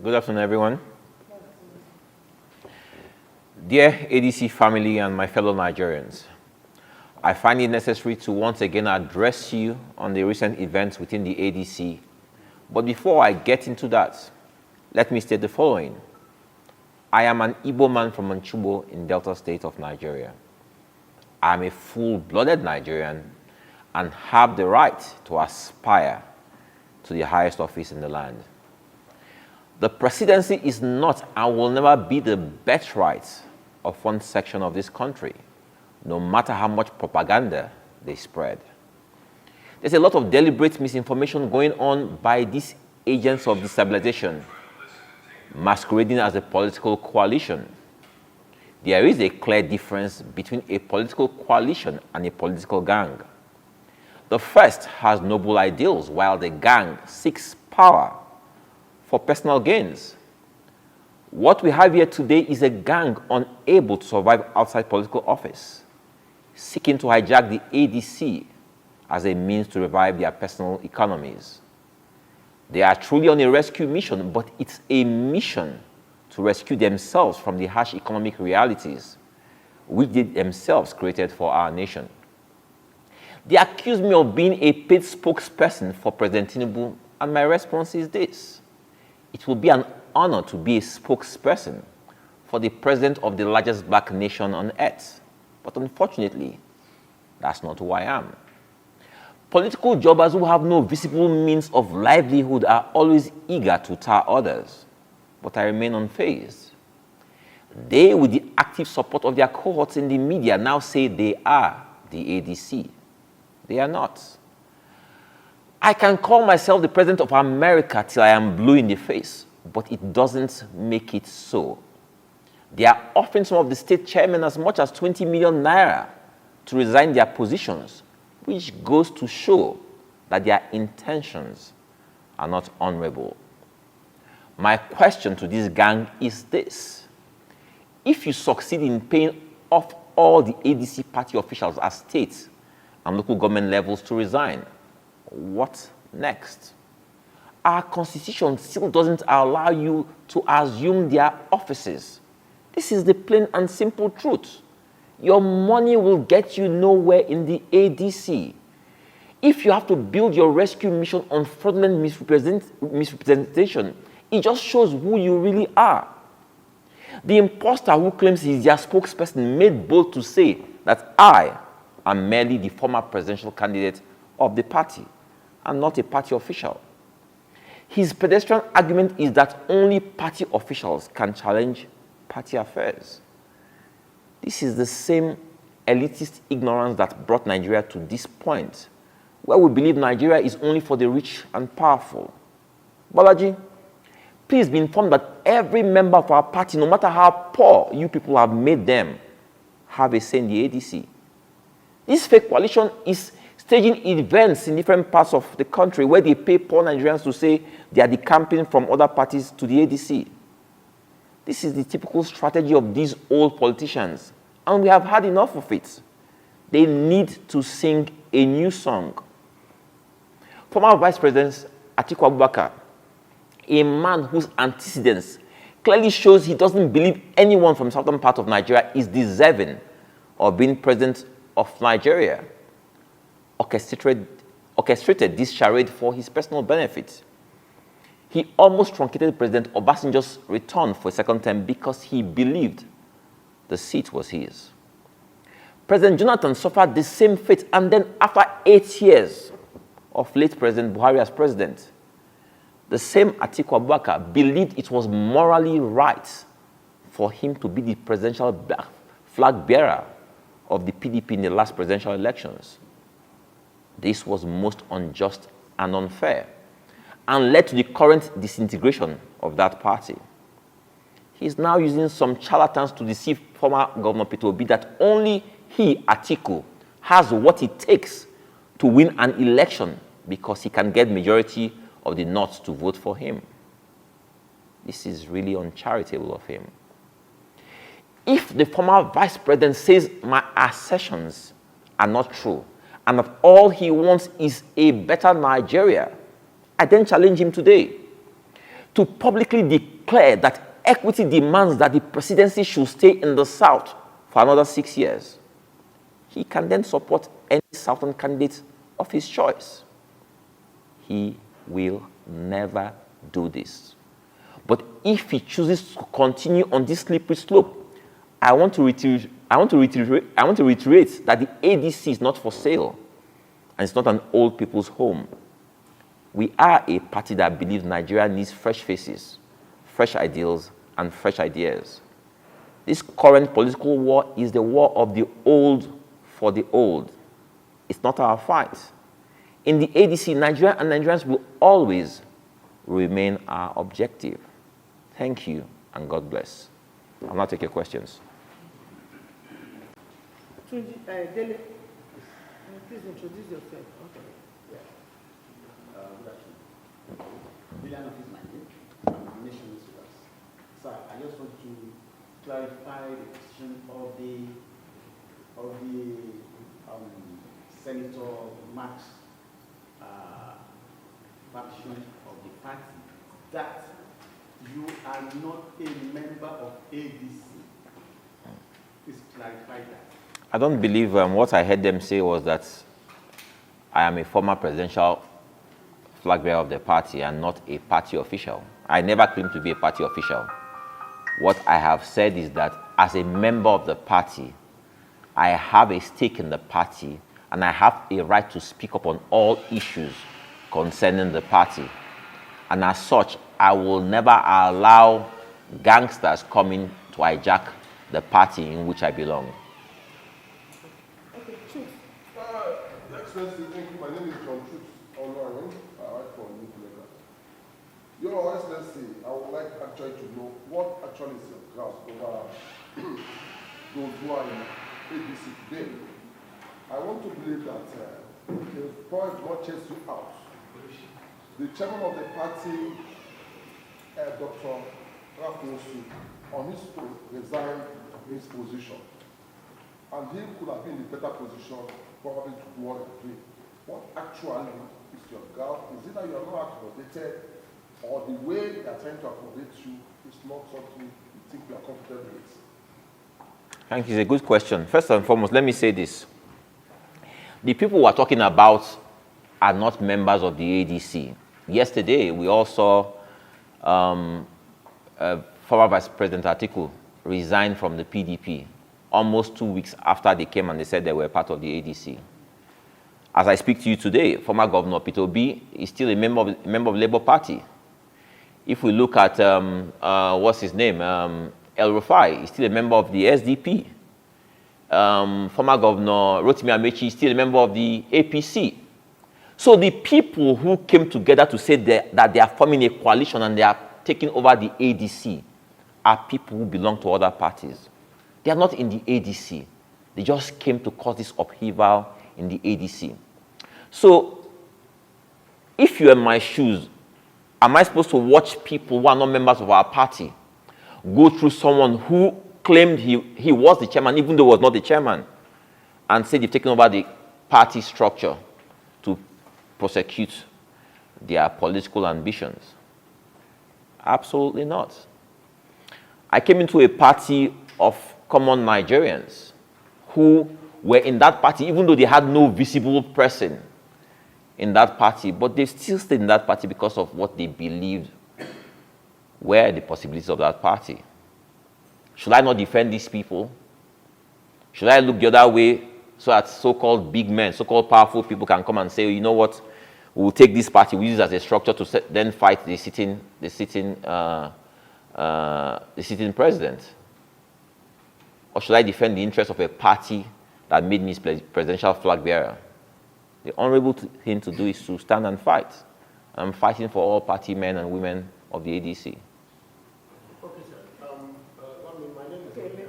Good afternoon, everyone. Dear ADC family and my fellow Nigerians, I find it necessary to once again address you on the recent events within the ADC. But before I get into that, let me state the following. I am an Igbo man from Manchubo in Delta State of Nigeria. I am a full-blooded Nigerian and have the right to aspire to the highest office in the land. The presidency is not and will never be the birthright of one section of this country, no matter how much propaganda they spread. There's a lot of deliberate misinformation going on by these agents of destabilization, masquerading as a political coalition. There is a clear difference between a political coalition and a political gang. The first has noble ideals, while the gang seeks power for personal gains. What we have here today is a gang unable to survive outside political office, seeking to hijack the ADC as a means to revive their personal economies. They are truly on a rescue mission, but it's a mission to rescue themselves from the harsh economic realities which they themselves created for our nation. They accuse me of being a paid spokesperson for President Tinubu, and my response is this. It will be an honor to be a spokesperson for the president of the largest black nation on earth. But unfortunately, that's not who I am. Political jobbers who have no visible means of livelihood are always eager to tar others, but I remain unfazed. They, with the active support of their cohorts in the media, now say they are the ADC. They are not. I can call myself the president of America till I am blue in the face, but it doesn't make it so. They are offering some of the state chairmen as much as 20 million naira to resign their positions, which goes to show that their intentions are not honorable. My question to this gang is this. If you succeed in paying off all the ADC party officials at state and local government levels to resign, what next? Our constitution still doesn't allow you to assume their offices. This is the plain and simple truth. Your money will get you nowhere in the ADC. If you have to build your rescue mission on fraudulent misrepresentation, it just shows who you really are. The imposter who claims he's their spokesperson made bold to say that I am merely the former presidential candidate of the party and not a party official. His pedestrian argument is that only party officials can challenge party affairs. This is the same elitist ignorance that brought Nigeria to this point, where we believe Nigeria is only for the rich and powerful. Balaji, please be informed that every member of our party, no matter how poor you people have made them, have a say in the ADC. This fake coalition is staging events in different parts of the country where they pay poor Nigerians to say they are decamping from other parties to the ADC. This is the typical strategy of these old politicians, and we have had enough of it. They need to sing a new song. Former Vice President Atiku, a man whose antecedents clearly shows he doesn't believe anyone from the southern part of Nigeria is deserving of being president of Nigeria, orchestrated this charade for his personal benefit. He almost truncated President Obasanjo's return for a second term because he believed the seat was his. President Jonathan suffered the same fate, and then after 8 years of late President Buhari as president, the same Atiku Abubakar believed it was morally right for him to be the presidential flag bearer of the PDP in the last presidential elections. This was most unjust and unfair, and led to the current disintegration of that party. He's now using some charlatans to deceive former Governor Peter Obi that only he, Atiku, has what it takes to win an election because he can get majority of the North to vote for him. This is really uncharitable of him. If the former vice president says my assertions are not true and that all he wants is a better Nigeria, I then challenge him today to publicly declare that equity demands that the presidency should stay in the South for another 6 years, he can then support any Southern candidate of his choice. He will never do this. But if he chooses to continue on this slippery slope, I want to reiterate that the ADC is not for sale, and it's not an old people's home. We are a party that believes Nigeria needs fresh faces, fresh ideals, and fresh ideas. This current political war is the war of the old for the old. It's not our fight. In the ADC, Nigeria and Nigerians will always remain our objective. Thank you, and God bless. I'll now take your questions. Dele, please introduce yourself. Okay. Good afternoon. William is my name. I'm Nation with us. So I just want to clarify the question of the Senator Max faction of the party, that you are not a member of ADC. Please clarify that. I don't believe what I heard them say was that I am a former presidential flag bearer of the party and not a party official. I never claimed to be a party official. What I have said is that as a member of the party, I have a stake in the party and I have a right to speak up on all issues concerning the party. And as such, I will never allow gangsters coming to hijack the party in which I belong. Okay, Chief. Excellency, thank you. My name is John Truth Online. I write for Newsletter. Your Excellency, I would like actually to know what actually is your grasp over those who are in ADC today. I want to believe that the point not chase you out. The chairman of the party, Dr. Rafosu, on his own resigned his position. And he could have been in a better position probably to do what he's doing. What actually is your gap? Is it that you are not accommodated, or the way they are trying to accommodate you is not something you think you are comfortable with? Thank you. It's a good question. First and foremost, let me say this. The people we are talking about are not members of the ADC. Yesterday, we all saw former Vice President Atiku resign from the PDP almost 2 weeks after they came and they said they were part of the ADC. As I speak to you today, former Governor Peter Obi is still a member of the Labour Party. If we look at, what's his name, El Rufai is still a member of the SDP. Former Governor Rotimi Amechi is still a member of the APC. So the people who came together to say that they are forming a coalition and they are taking over the ADC are people who belong to other parties. They are not in the ADC. They just came to cause this upheaval in the ADC. So if you're in my shoes, am I supposed to watch people who are not members of our party go through someone who claimed he was the chairman, even though he was not the chairman, and say they've taken over the party structure to prosecute their political ambitions? Absolutely not. I came into a party of common Nigerians who were in that party, even though they had no visible person in that party, but they still stayed in that party because of what they believed were the possibilities of that party. Should I not defend these people? Should I look the other way so that so-called big men, so-called powerful people can come and say, you know what, we'll take this party, we use it as a structure to then fight the sitting president? Or should I defend the interests of a party that made me presidential flag bearer? The honorable thing to do is to stand and fight. I'm fighting for all party men and women of the ADC. Okay, sir. My name is Dumebi.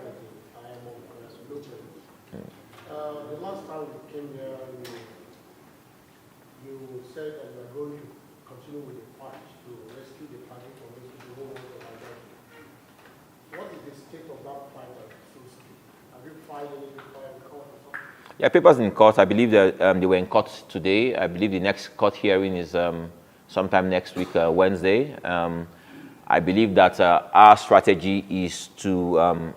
I am on Congratulations. The last time you came here, you said that you are going to continue with the fight to rescue the party from the whole world of Nigeria. What is the state of that fight? Have you filed any paper in court or something? Yeah, papers in court. I believe that they were in court today. I believe the next court hearing is sometime next week, Wednesday. I believe that our strategy is to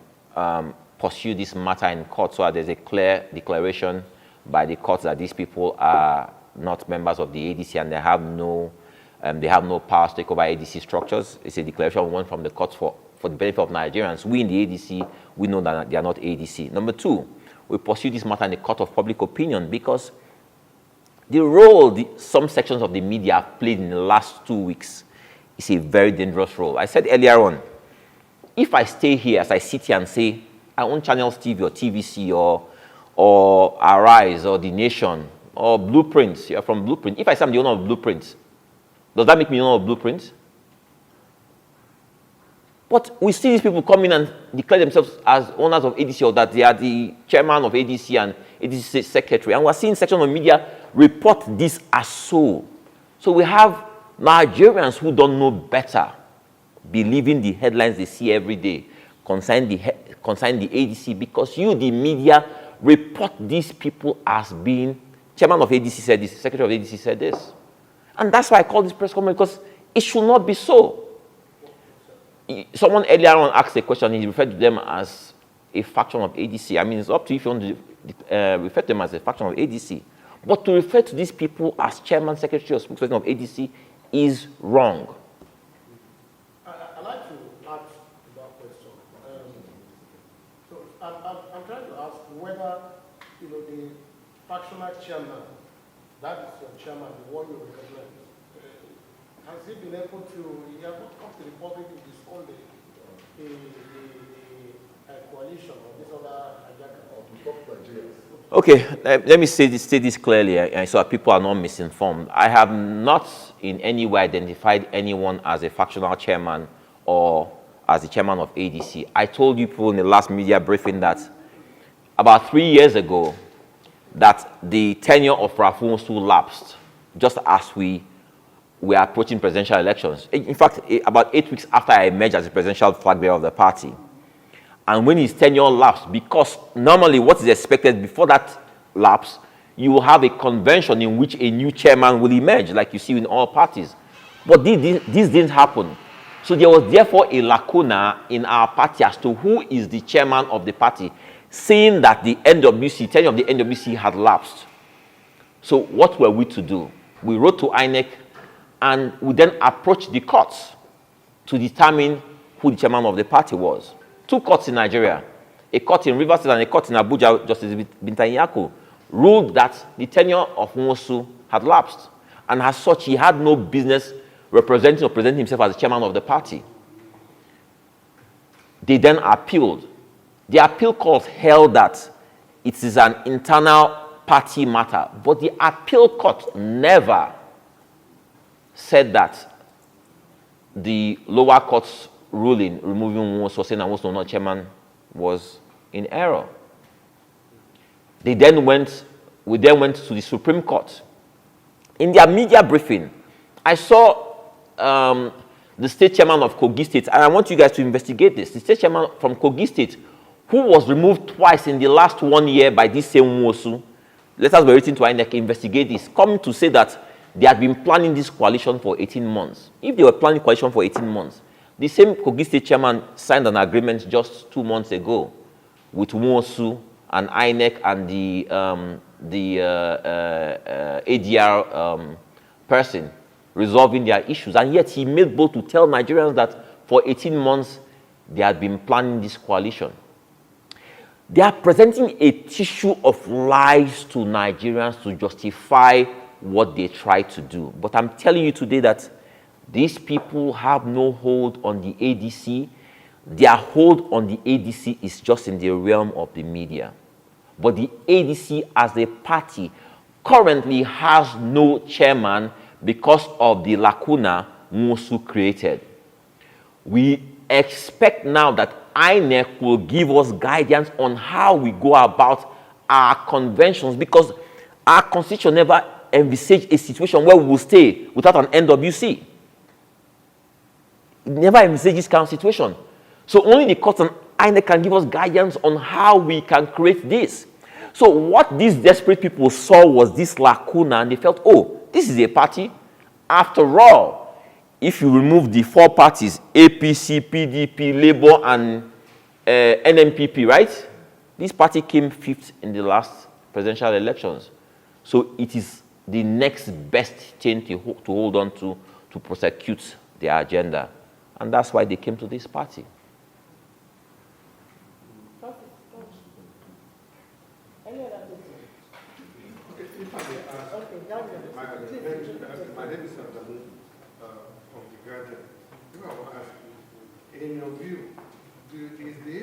pursue this matter in court so that there's a clear declaration by the court that these people are not members of the ADC and they have no power to take over ADC structures. It's a declaration we want from the court for the benefit of Nigerians. We in the ADC, we know that they are not ADC. Number two, we pursue this matter in the court of public opinion because the role some sections of the media have played in the last 2 weeks is a very dangerous role. I said earlier on, if I stay here, as I sit here and say, I own Channels TV or TVC or Arise or The Nation or Blueprints, you're from Blueprint. If I say I'm the owner of Blueprint, does that make me the owner of Blueprint? But we see these people come in and declare themselves as owners of ADC or that they are the chairman of ADC and ADC secretary. And we're seeing sections of media report this as so. So we have Nigerians who don't know better, believing the headlines they see every day concerning the ADC because you, the media, report these people as being chairman of ADC said this, secretary of ADC said this. And that's why I call this press conference because it should not be so. Someone earlier on asked a question, he referred to them as a faction of ADC. I mean, it's up to you if you want to refer to them as a faction of ADC. But to refer to these people as chairman, secretary, or spokesperson of ADC is wrong. I'd like to add to that question. So I'm trying to ask whether, the factional chairman, that is your chairman, the one you recommend, has he been able to, he has not come to the public to disown the coalition or this other agenda? Okay, let me say this clearly so that people are not misinformed. I have not in any way identified anyone as a factional chairman or as the chairman of ADC. I told you people in the last media briefing that about 3 years ago that the tenure of Rafunsu lapsed just as we are approaching presidential elections. In fact, about 8 weeks after I emerged as the presidential flag bearer of the party. And when his tenure lapsed, because normally what is expected before that lapse, you will have a convention in which a new chairman will emerge, like you see in all parties. But this didn't happen. So there was therefore a lacuna in our party as to who is the chairman of the party, saying that the NWC, tenure of the NWC had lapsed. So what were we to do? We wrote to INEC and we then approached the courts to determine who the chairman of the party was. 2 courts in Nigeria, a court in Rivers State and a court in Abuja, Justice Bintanyako, ruled that the tenure of Nwosu had lapsed. And as such, he had no business representing or presenting himself as the chairman of the party. They then appealed. The appeal court held that it is an internal party matter, but the appeal court never said that the lower court's ruling removing Nwosu, saying that Nwosu not chairman, was in error. We then went to the Supreme Court. In their media briefing, I saw the state chairman of Kogi State, and I want you guys to investigate this. The state chairman from Kogi State, who was removed twice in the last 1 year by this same Nwosu, letters were written to INEC, investigate this, coming to say that they had been planning this coalition for 18 months. If they were planning coalition for 18 months, the same Kogi State chairman signed an agreement just 2 months ago with Nwosu and INEC and the ADR person resolving their issues. And yet he made bold to tell Nigerians that for 18 months they had been planning this coalition. They are presenting a tissue of lies to Nigerians to justify what they try to do. But I'm telling you today that these people have no hold on the ADC. Their hold on the ADC is just in the realm of the media. But the ADC as a party currently has no chairman because of the lacuna Nwosu created. We expect now that INEC will give us guidance on how we go about our conventions, because our constitution never envisaged a situation where we will stay without an NWC. It never envisaged this kind of situation. So only the courts and INEC can give us guidance on how we can create this. So what these desperate people saw was this lacuna, and they felt, oh, this is a party. After all, if you remove the four parties, APC, PDP, Labour, and NMPP, right? This party came fifth in the last presidential elections. So it is the next best thing to hold on to prosecute their agenda. And that's why they came to this party. Any other person? Okay, that was My name is Atiku from the Guardian. I want to ask you, in your view, is the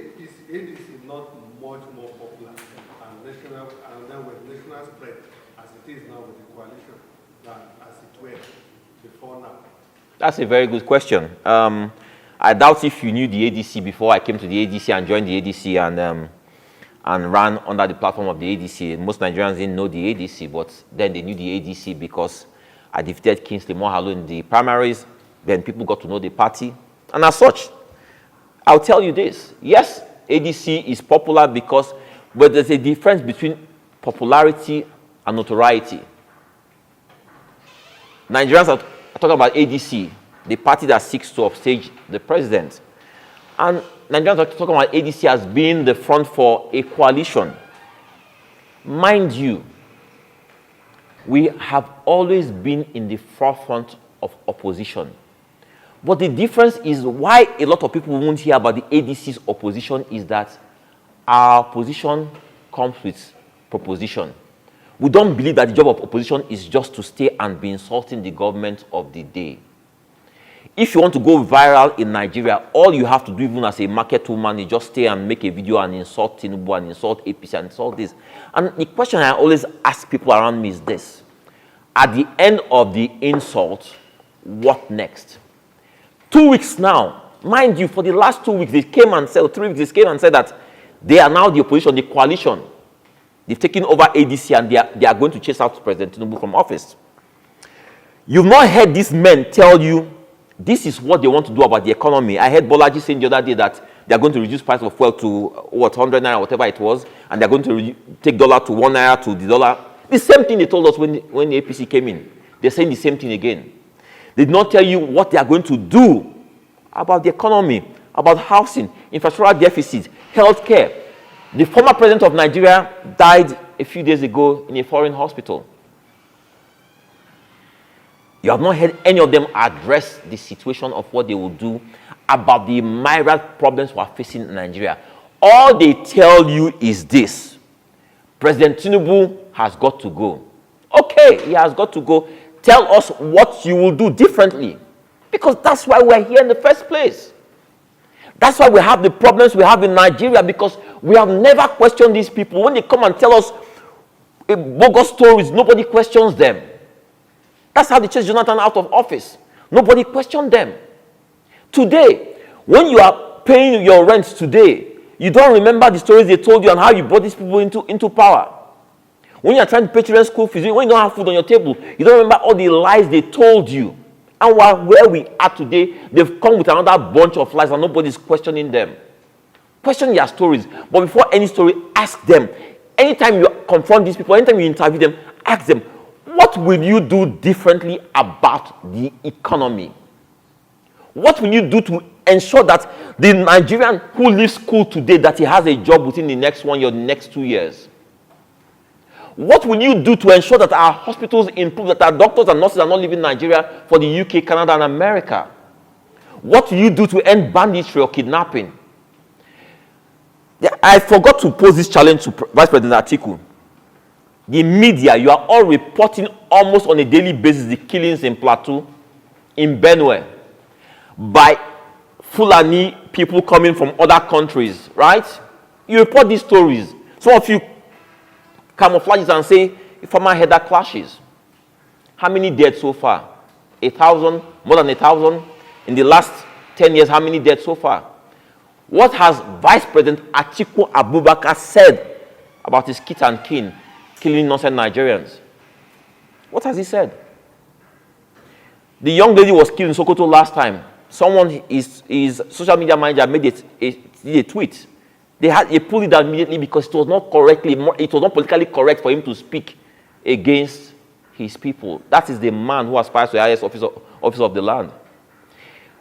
ADC not much more popular and national, and then with national spread as it is now with the coalition than as it were before now? That's a very good question. I doubt if you knew the ADC before I came to the ADC and joined the ADC and ran under the platform of the ADC. Most Nigerians didn't know the ADC, but then they knew the ADC because I defeated Kingsley Mohalo in the primaries. Then people got to know the party. And as such, I'll tell you this. Yes, ADC is popular because, but there's a difference between popularity and notoriety. Nigerians are talking about ADC, the party that seeks to upstage the president. And Nigerians are talking about ADC as being the front for a coalition. Mind you, we have always been in the forefront of opposition. But the difference is why a lot of people won't hear about the ADC's opposition is that our position comes with proposition. We don't believe that the job of opposition is just to stay and be insulting the government of the day. If you want to go viral in Nigeria, all you have to do, even as a market woman, is just stay and make a video and insult Tinubu and insult APC and insult this. And the question I always ask people around me is this. At the end of the insult, what next? 2 weeks now, mind you, for the last 2 weeks, they came and said, 3 weeks, they came and said that they are now the opposition, the coalition. They've taken over ADC and they are going to chase out President Tinubu from office. You've not heard these men tell you this is what they want to do about the economy. I heard Bolaji saying the other day that they are going to reduce price of fuel to, 100 naira, whatever it was, and they're going to take dollar to 1 naira to the dollar. The same thing they told us when the APC came in. They're saying the same thing again. They did not tell you what they are going to do about the economy, about housing, infrastructural deficit, healthcare. The former president of Nigeria died a few days ago in a foreign hospital. You have not heard any of them address the situation of what they will do about the myriad problems we are facing in Nigeria. All they tell you is this: President Tinubu has got to go. Okay, he has got to go. Tell us what you will do differently. Because that's why we're here in the first place. That's why we have the problems we have in Nigeria, because we have never questioned these people. When they come and tell us bogus stories, nobody questions them. That's how they chased Jonathan out of office. Nobody questioned them. Today, when you are paying your rent today, you don't remember the stories they told you and how you brought these people into power. When you are trying to pay children's school fees, when you don't have food on your table, you don't remember all the lies they told you. And where we are today, they've come with another bunch of lies and nobody's questioning them. Question their stories. But before any story, ask them. Anytime you confront these people, anytime you interview them, ask them, what will you do differently about the economy? What will you do to ensure that the Nigerian who leaves school today, that he has a job within the next 1 year, the next 2 years? What will you do to ensure that our hospitals improve, that our doctors and nurses are not leaving Nigeria for the UK, Canada, and America? What will you do to end banditry or kidnapping? I forgot to pose this challenge to Vice President Atiku. The media, you are all reporting almost on a daily basis the killings in Plateau, in Benue, by Fulani people coming from other countries, right? You report these stories. Some of you camouflages and say farmer header clashes. How many dead so far? 1,000, more than 1,000. In the last 10 years, how many dead so far? What has Vice President Atiku Abubakar said about his kit and kin killing innocent Nigerians? What has he said? The young lady was killed in Sokoto last time. Someone, his social media manager, made a tweet. They pulled it down immediately because it was not politically correct for him to speak against his people. That is the man who aspires to the highest office of the land.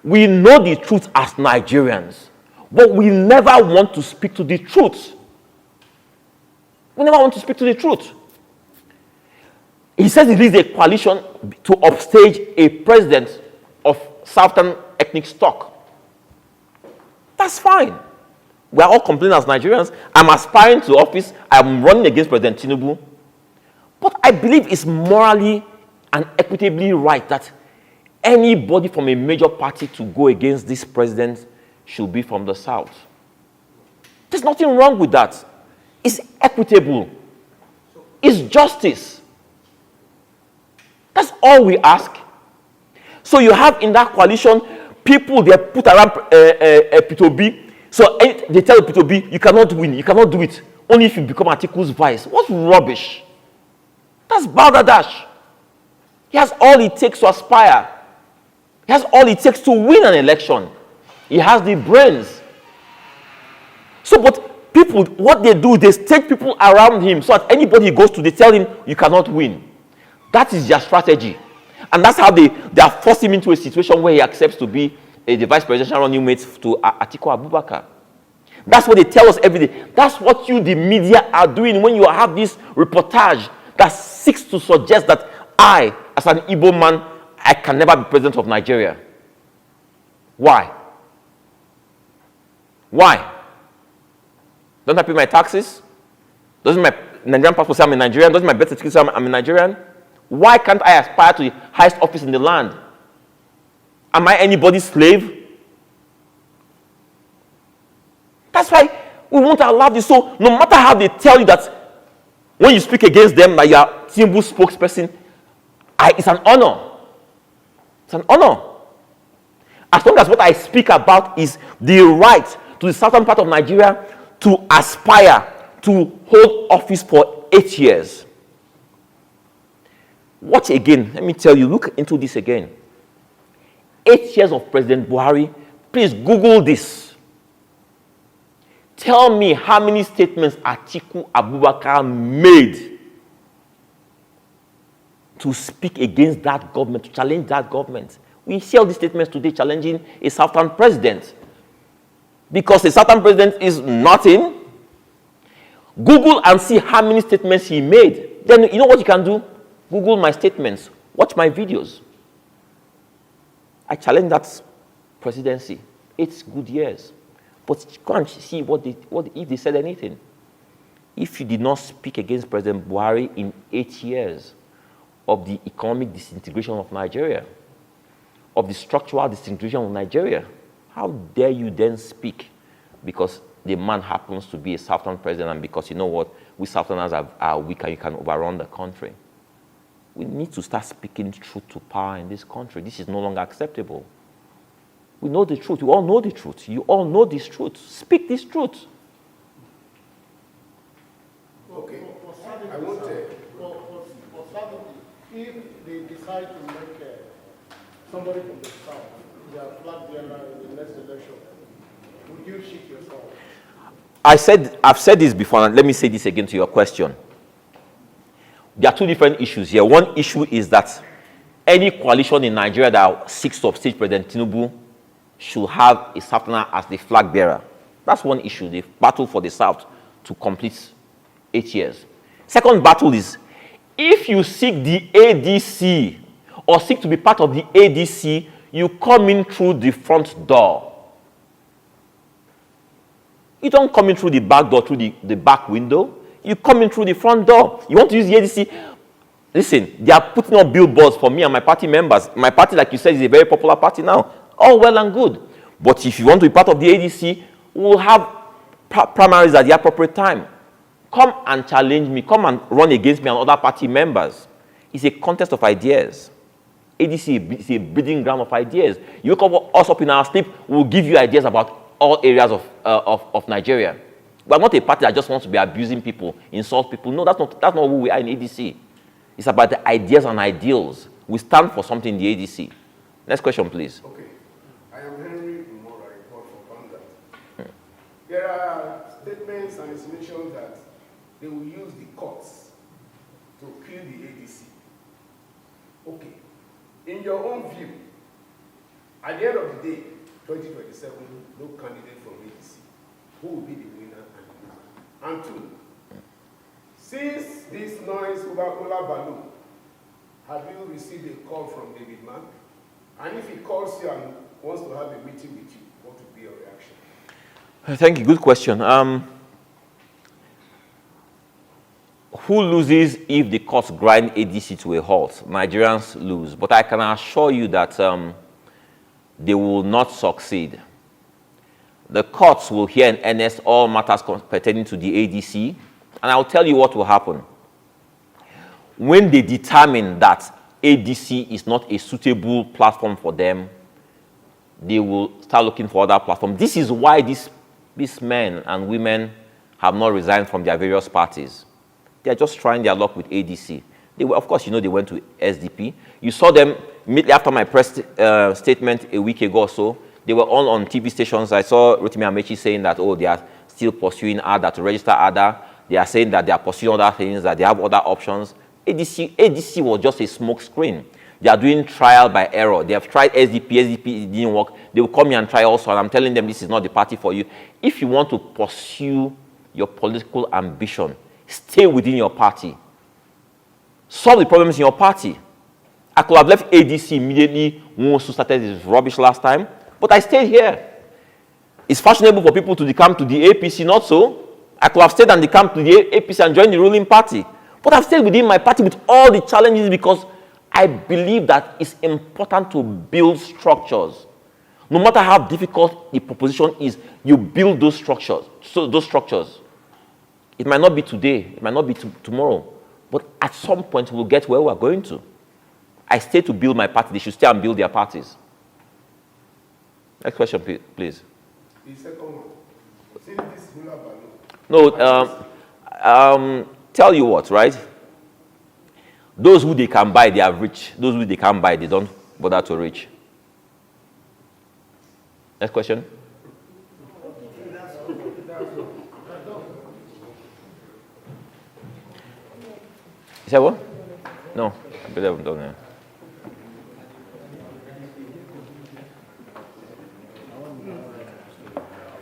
We know the truth as Nigerians, but we never want to speak to the truth. We never want to speak to the truth. He says he leads a coalition to upstage a president of Southern ethnic stock. That's fine. We are all complaining as Nigerians. I'm aspiring to office. I'm running against President Tinubu. But I believe it's morally and equitably right that anybody from a major party to go against this president should be from the South. There's nothing wrong with that. It's equitable. It's justice. That's all we ask. So you have in that coalition people they put around P2B. So they tell P2B, you cannot win, you cannot do it. Only if you become Atiku's vice. What rubbish. That's balderdash. He has all it takes to aspire. He has all it takes to win an election. He has the brains. So, but people, what they do, they stage people around him so that anybody he goes to, they tell him, you cannot win. That is their strategy. And that's how they are forcing him into a situation where he accepts to be the vice presidential running mate to Atiku Abubakar. That's what they tell us every day. That's what you, the media, are doing when you have this reportage that seeks to suggest that I, as an Igbo man, I can never be president of Nigeria. Why? Why? Don't I pay my taxes? Doesn't my Nigerian passport say I'm a Nigerian? Doesn't my birth certificate say I'm a Nigerian? Why can't I aspire to the highest office in the land? Am I anybody's slave? That's why we won't allow this. So no matter how they tell you that when you speak against them that you are Tinubu's spokesperson, it's an honor. It's an honor. As long as what I speak about is the right to the southern part of Nigeria to aspire to hold office for 8 years. Watch again. Let me tell you, look into this again. 8 years of President Buhari. Please Google this. Tell me how many statements Atiku Abubakar made to speak against that government, to challenge that government. We see all these statements today challenging a southern president. Because a southern president is nothing. Google and see how many statements he made. Then you know what you can do? Google my statements. Watch my videos. I challenge that presidency. 8 good years. But go and see what if they said anything. If you did not speak against President Buhari in 8 years of the economic disintegration of Nigeria, of the structural disintegration of Nigeria, how dare you then speak because the man happens to be a southern president and because you know what, we southerners are weak and you can overrun the country. We need to start speaking truth to power in this country. This is no longer acceptable. We know the truth. You all know the truth. You all know this truth. Speak this truth. Okay. I want to. If they decide to make somebody from the south their flag bearer in the next election, would you shake yourself? I've said this before, and let me say this again to your question. There are two different issues here. One issue is that any coalition in Nigeria that seeks to upstage President Tinubu should have a Southerner as the flag bearer. That's one issue, the battle for the South to complete 8 years. Second battle is, if you seek the ADC or seek to be part of the ADC, you come in through the front door. You don't come in through the back door, through the back window. You come in through the front door. You want to use the ADC? Listen, they are putting up billboards for me and my party members. My party, like you said, is a very popular party now. All well and good. But if you want to be part of the ADC, we'll have primaries at the appropriate time. Come and challenge me. Come and run against me and other party members. It's a contest of ideas. ADC is a breeding ground of ideas. You wake us up in our sleep, we'll give you ideas about all areas of Nigeria. We're not a party that just wants to be abusing people, insult people. No, that's not who we are in ADC. It's about the ideas and ideals. We stand for something in the ADC. Next question, please. Okay. I am Henry Umora, report for Vanguard. There are statements and insinuations that they will use the courts to kill the ADC. Okay. In your own view, At the end of the day, 2027, no candidate from ADC. Who will be the winner and the loser? And two, since this noise over Ola Balu, have you received a call from David Mark? And if he calls you and wants to have a meeting with you, what would be your reaction? Thank you. Good question. Who loses if the courts grind ADC to a halt? Nigerians lose. But I can assure you that they will not succeed. The courts will hear in earnest all matters pertaining to the ADC, and I'll tell you what will happen. When they determine that ADC is not a suitable platform for them, they will start looking for other platforms. This is why these men and women have not resigned from their various parties. They are just trying their luck with ADC. They were, of course, you know, they went to SDP. You saw them immediately after my press statement a week ago or so. They were all on TV stations. I saw Rotimi Amechi saying that, oh, they are still pursuing ADA to register ADA. They are saying that they are pursuing other things, that they have other options. ADC was just a smoke screen. They are doing trial by error. They have tried SDP. SDP didn't work. They will come here and try also, and I'm telling them this is not the party for you. If you want to pursue your political ambition, stay within your party. Solve the problems in your party. I could have left ADC immediately when Wosu started his rubbish last time, but I stayed here. It's fashionable for people to come to the APC, not so. I could have stayed and come to the APC and joined the ruling party. But I've stayed within my party with all the challenges because I believe that it's important to build structures. No matter how difficult the proposition is, you build those structures. So those structures. It might not be today, it might not be tomorrow, but at some point we'll get where we're going to. I stay to build my party. They should stay and build their parties. Next question, please. The second one. Since this Ola Balu. No, tell you what, right? Those who they can buy, they are rich. Those who they can't buy, they don't bother to reach. Next question. Is that what? No, I believe I'm done here.